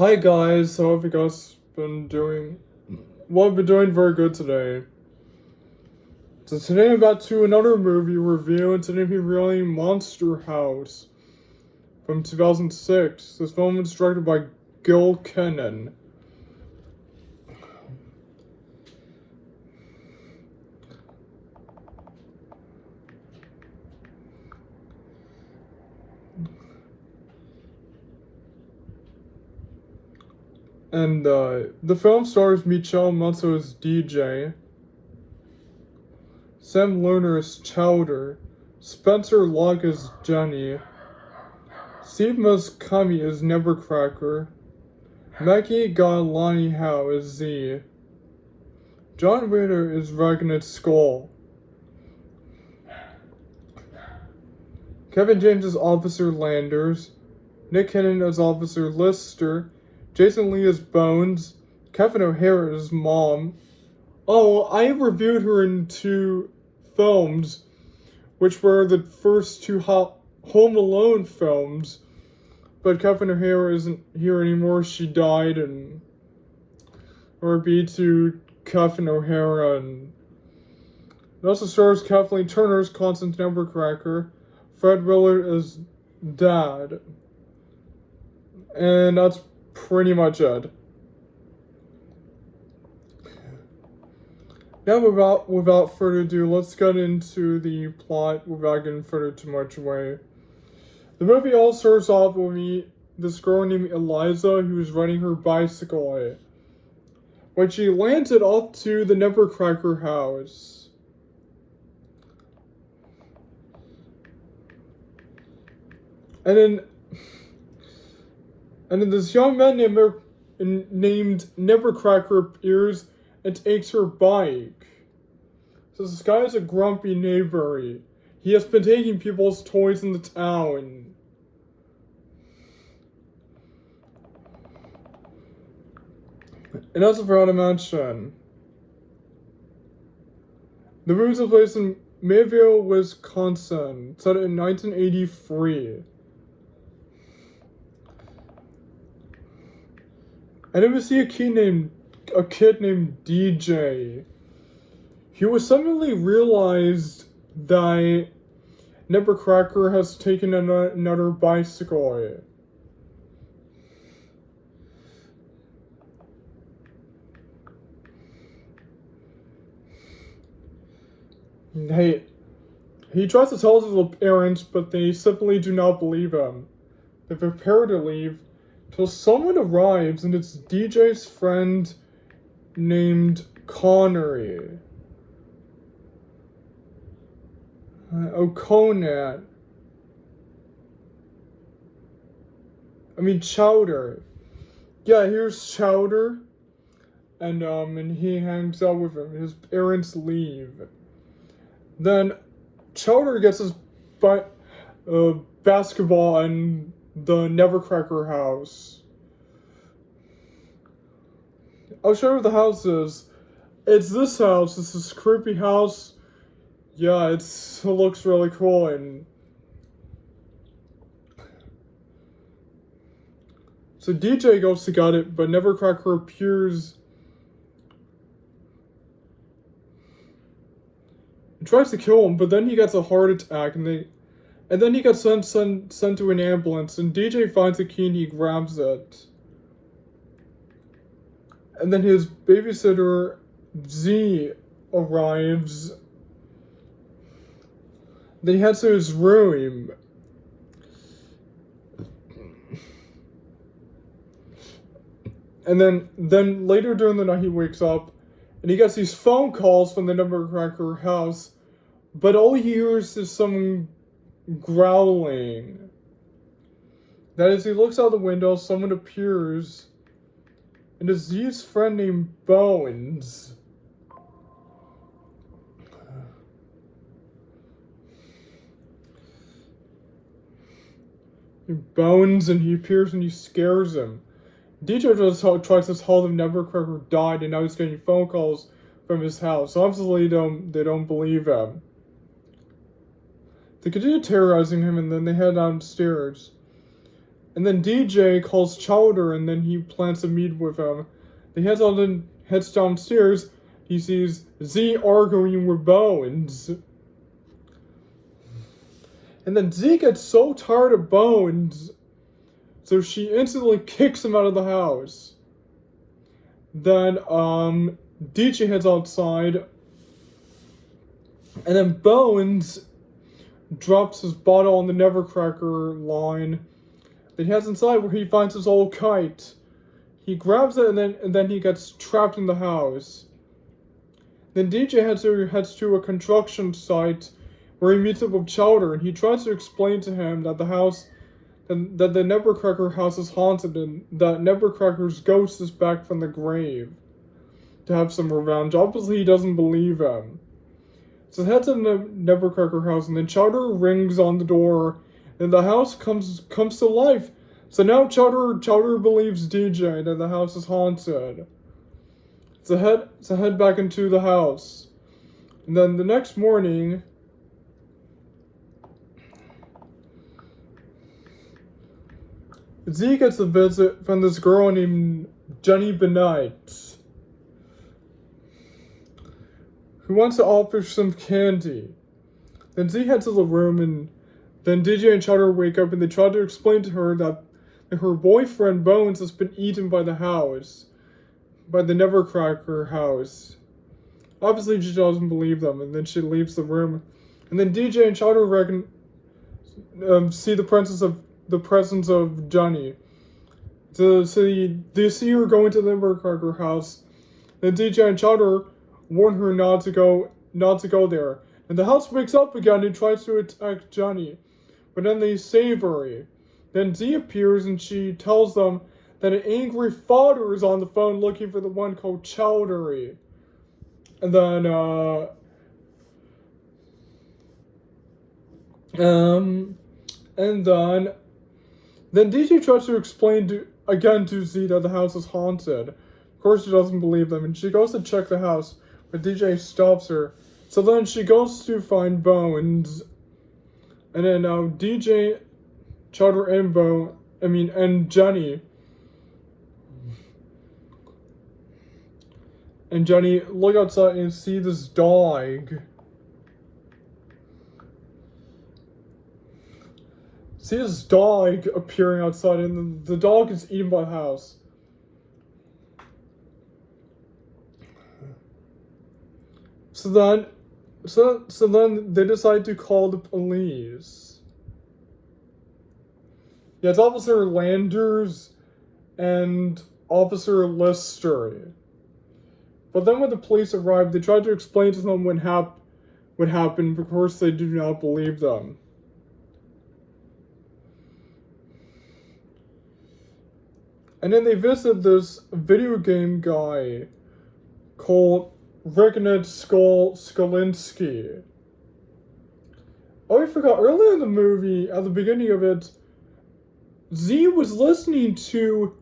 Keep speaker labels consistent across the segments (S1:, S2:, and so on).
S1: Hi guys, how have you guys been doing? Well, I've been doing very good today. So today I'm about to another movie review, and today I'm reviewing Monster House from 2006. This film was directed by Gil Kenan. And the film stars Michelle Musso as DJ, Sam Lerner as Chowder, Spencer Locke as Jenny, Steve Muscami as Nevercracker, Maggie Galani Howe as Z, John Ritter is Ragnar Skull. Kevin James as Officer Landers, Nick Cannon as Officer Lister, Jason Lee as Bones, Kevin O'Hara as Mom. Oh, I reviewed her in two films, which were the first two Home Alone films, but Kevin O'Hara isn't here anymore. She died, and R.B. to Kevin O'Hara, and it also stars Kathleen Turner as Constance Nevercracker, Fred Willard as Dad, and that's pretty much it. Now, without further ado, let's get into the plot without getting further too much away. The movie all starts off with this girl named Eliza who's riding her bicycle when she landed up to the Nevercracker house. And then this young man named Nevercracker appears and takes her bike. So this guy is a grumpy neighbor. He has been taking people's toys in the town. And also forgot to mention, the movie took place in Mayville, Wisconsin, set in 1983. And then we see a kid named DJ. He was suddenly realized that Nevercracker has taken another bicycle. He tries to tell his parents, but they simply do not believe him. They prepare to leave till someone arrives, and it's DJ's friend named Connery. Conan. Chowder. Yeah, here's Chowder, and he hangs out with him. His parents leave. Then Chowder gets his basketball in the Nevercracker house. I'll show you what the house is. It's this house. It's this creepy house. Yeah, it looks really cool, and so DJ goes to get it, but Nevercracker appears and tries to kill him, but then he gets a heart attack, and then he gets sent to an ambulance, and DJ finds a key and he grabs it. And then his babysitter, Z, arrives. Then he heads to his room. And then later during the night he wakes up, and he gets these phone calls from the Nevercracker house, but all he hears is some growling. That is, he looks out the window, someone appears, and it's Z's friend named Bones. And he appears and he scares him. DJ just tries to tell them Nevercracker died, and now he's getting phone calls from his house. So obviously they don't believe him. They continue terrorizing him, and then they head downstairs. And then DJ calls Chowder, and then he plans to meet with him. He heads downstairs. He sees Z arguing with Bones. And then Z gets so tired of Bones, so she instantly kicks him out of the house. Then DJ heads outside, and then Bones drops his bottle on the Nevercracker line. Then he heads inside where he finds his old kite. He grabs it and then he gets trapped in the house. Then DJ heads to a construction site where he meets up with Chowder, and he tries to explain to him that the Nevercracker house is haunted and that Nevercracker's ghost is back from the grave to have some revenge. Obviously, he doesn't believe him. So he heads to the Nevercracker house, and then Chowder rings on the door, and the house comes to life. So now Chowder believes DJ that the house is haunted. So head back into the house. And then the next morning, Z gets a visit from this girl named Jenny Benight, who wants to offer some candy. Then Z heads to the room, and then DJ and Chowder wake up, and they try to explain to her that her boyfriend Bones has been eaten by the Nevercracker house. Obviously, she doesn't believe them, and then she leaves the room. And then DJ and Chowder see the presence of Jenny. So they see her going to the Nevercracker house. Then DJ and Chowder warn her not to go there. And the house wakes up again and tries to attack Jenny, but then they save her. Then Z appears and she tells them that an angry father is on the phone looking for the one called Chowdery. And then then DJ tries to explain to Z that the house is haunted. Of course, she doesn't believe them, and she goes to check the house, but DJ stops her. So then she goes to find Bones, and then DJ, Chowder, and Jenny. And Jenny look outside and see this dog. See this dog appearing outside, and the dog is eaten by the house. So then they decide to call the police. Yeah, it's Officer Landers and Officer Lister. But then when the police arrive, they try to explain to them what happened. Of course, they do not believe them. And then they visit this video game guy called Ricknet Skolinski. Oh, I forgot, earlier in the movie, at the beginning of it, Z was listening to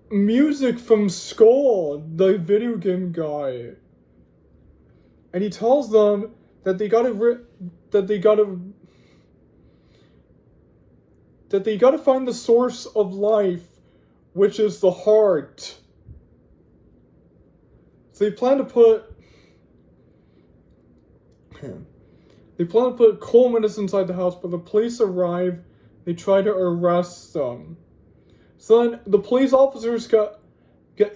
S1: music from Skull, the video game guy. And he tells them that they gotta find the source of life, which is the heart. So they plan to put Colemanus inside the house, but the police arrive. They try to arrest them. So then the police officers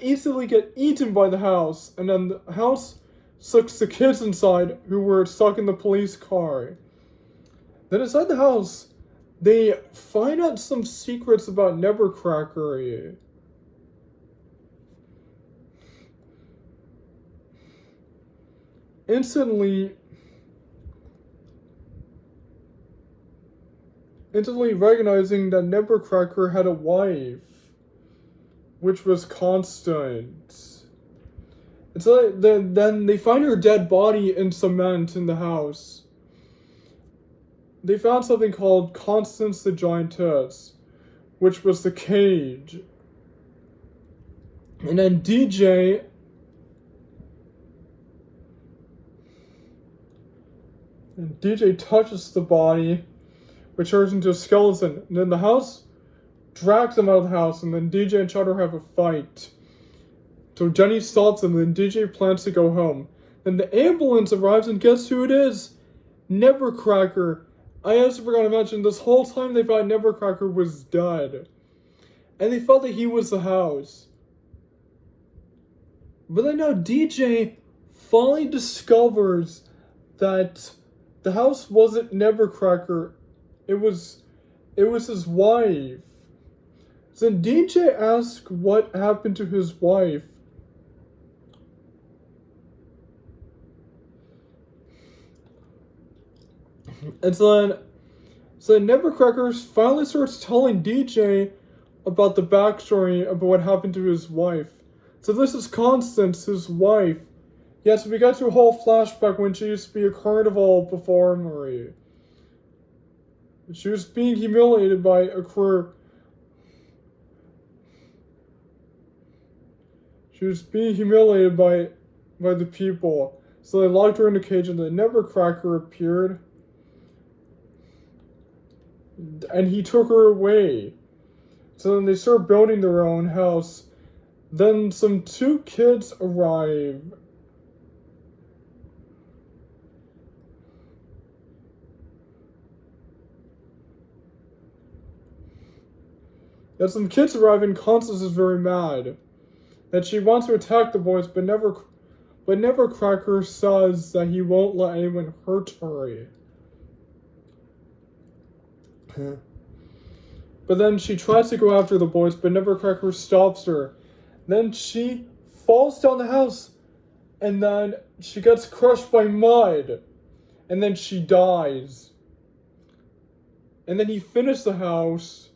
S1: instantly get eaten by the house, and then the house sucks the kids inside who were stuck in the police car. Then inside the house, they find out some secrets about Nevercracker. Instantly recognizing that Nevercracker had a wife, which was Constant. It's like then they find her dead body in cement in the house. They found something called Constance the Giantess, which was the cage. And then DJ touches the body, which turns into a skeleton. And then the house drags him out of the house, and then DJ and Chowder have a fight. So Jenny stops him, and then DJ plans to go home. Then the ambulance arrives, and guess who it is? Nevercracker. I also forgot to mention, this whole time they thought Nevercracker was dead. And they thought that he was the house. But then now DJ finally discovers that the house wasn't Nevercracker. It was his wife. So then DJ asks what happened to his wife. And so then Nevercracker finally starts telling DJ about the backstory about what happened to his wife. So this is Constance, his wife. Yes, we got to a whole flashback when she used to be a carnival performer. She was being humiliated by a crew. She was being humiliated by the people. So they locked her in a cage, and the Nevercracker appeared. And he took her away. So then they start building their own house. Then some 2 kids arrive. Then some kids arrive, and Constance is very mad that she wants to attack the boys, but Nevercracker says that he won't let anyone hurt her. But then she tries to go after the boys, but Nevercracker stops her. Then she falls down the house, and then she gets crushed by mud, and then she dies. And then he finished the house.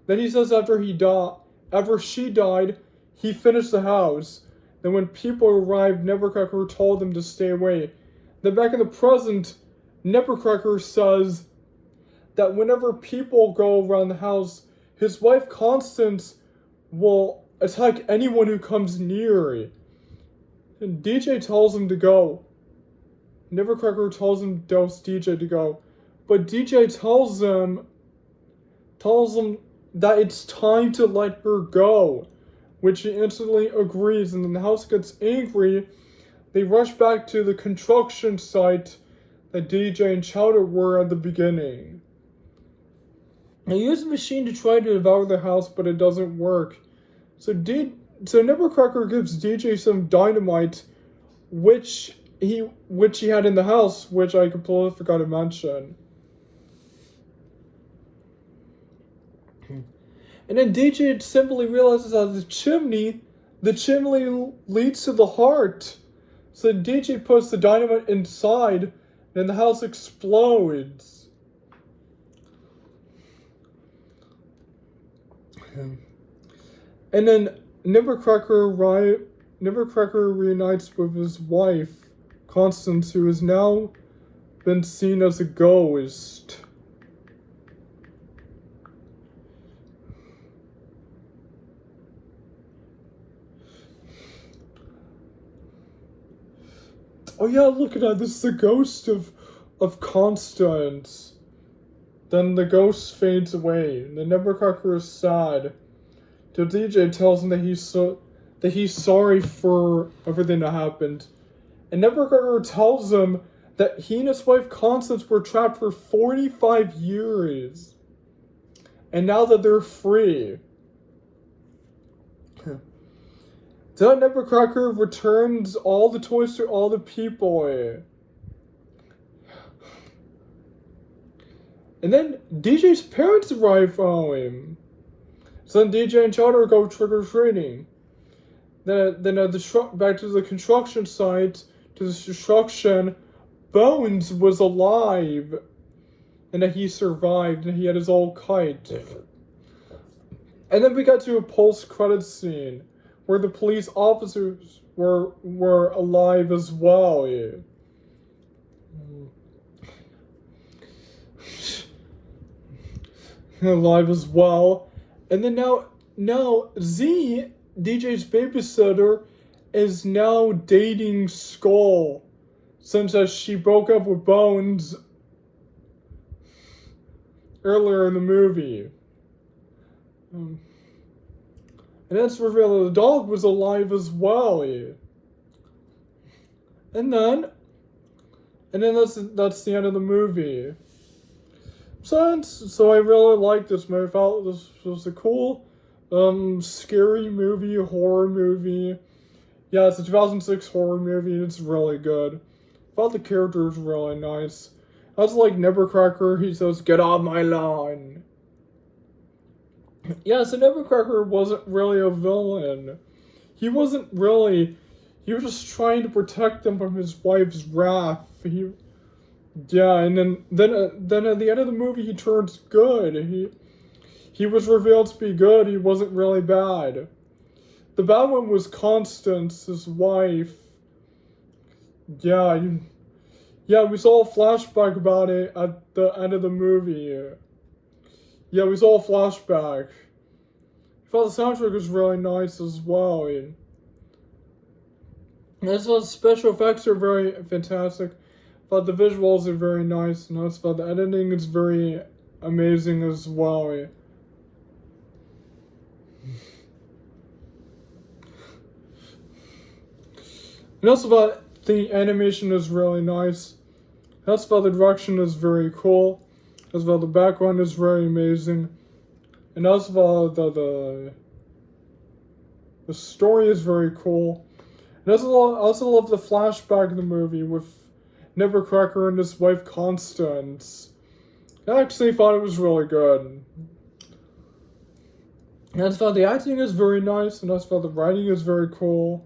S1: Then he says after she died, he finished the house. Then when people arrived, Nevercracker told them to stay away. Then back in the present, Nevercracker says that whenever people go around the house, his wife Constance will attack anyone who comes near. And DJ tells him to go. Nevercracker tells DJ to go. But DJ tells him that it's time to let her go, which he instantly agrees, and then the house gets angry. They rush back to the construction site that DJ and Chowder were at the beginning. They use a machine to try to devour the house, but it doesn't work. So Nevercracker gives DJ some dynamite, which he had in the house, which I completely forgot to mention. And then DJ simply realizes that the chimney leads to the heart. So DJ puts the dynamite inside, and the house explodes. And then Nevercracker reunites with his wife, Constance, who has now been seen as a ghost. Oh yeah, look at that, this is the ghost of Constance. Then the ghost fades away, and the Nevercracker is sad. The DJ tells him that he's sorry for everything that happened. And Nevercracker tells him that he and his wife Constance were trapped for 45 years. And now that they're free. Then Nevercracker returns all the toys to all the people. And then DJ's parents arrive home. So then DJ and Chowder go trick-or-treating. Then back to the construction site, to the destruction, Bones was alive. And that he survived, and he had his old kite. And then we got to a post-credit scene, where the police officers were alive as well. Alive as well. And then now Z, DJ's babysitter, is now dating Skull, since as she broke up with Bones earlier in the movie. Um, and it's revealed that the dog was alive as well. And then that's the end of the movie. So I really liked this movie. I felt this was a cool, scary movie, horror movie. Yeah, it's a 2006 horror movie, and it's really good. I thought the character was really nice. That's like Nibbercracker. He says, "Get off my lawn." Yeah, so Nibbercracker wasn't really a villain. He wasn't really. He was just trying to protect him from his wife's wrath. Yeah, and then at the end of the movie, he turns good. He was revealed to be good. He wasn't really bad. The bad one was Constance, his wife. Yeah, yeah, we saw a flashback about it at the end of the movie. Yeah, we saw a flashback. I thought the soundtrack was really nice as well. And I thought the special effects are very fantastic. I thought the visuals are very nice, and I thought the editing is very amazing as well. And also thought the animation is really nice. I also thought the direction is very cool. I also thought the background is very amazing. And I also thought that the story is very cool. And I also love the flashback in the movie with Nibbercracker and his wife Constance. I actually thought it was really good. And I thought the acting is very nice, and I thought the writing is very cool.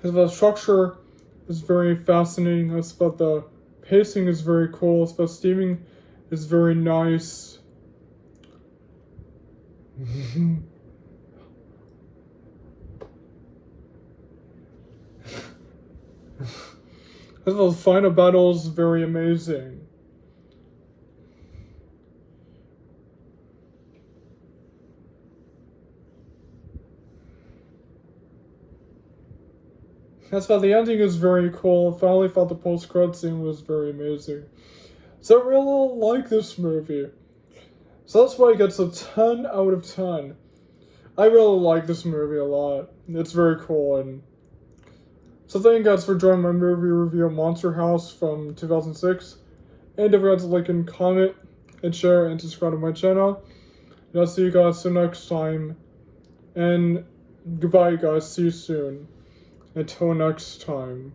S1: The structure is very fascinating. I thought the pacing is very cool. I thought steaming is very nice. I thought the final battle is very amazing. That's why the ending is very cool. I finally thought the post-credit scene was very amazing. So I really like this movie. So that's why it gets a 10 out of 10. I really like this movie a lot. It's very cool. And so thank you guys for joining my movie review of Monster House from 2006. And don't forget to like and comment and share and subscribe to my channel. And I'll see you guys next time. And goodbye guys. See you soon. Until next time.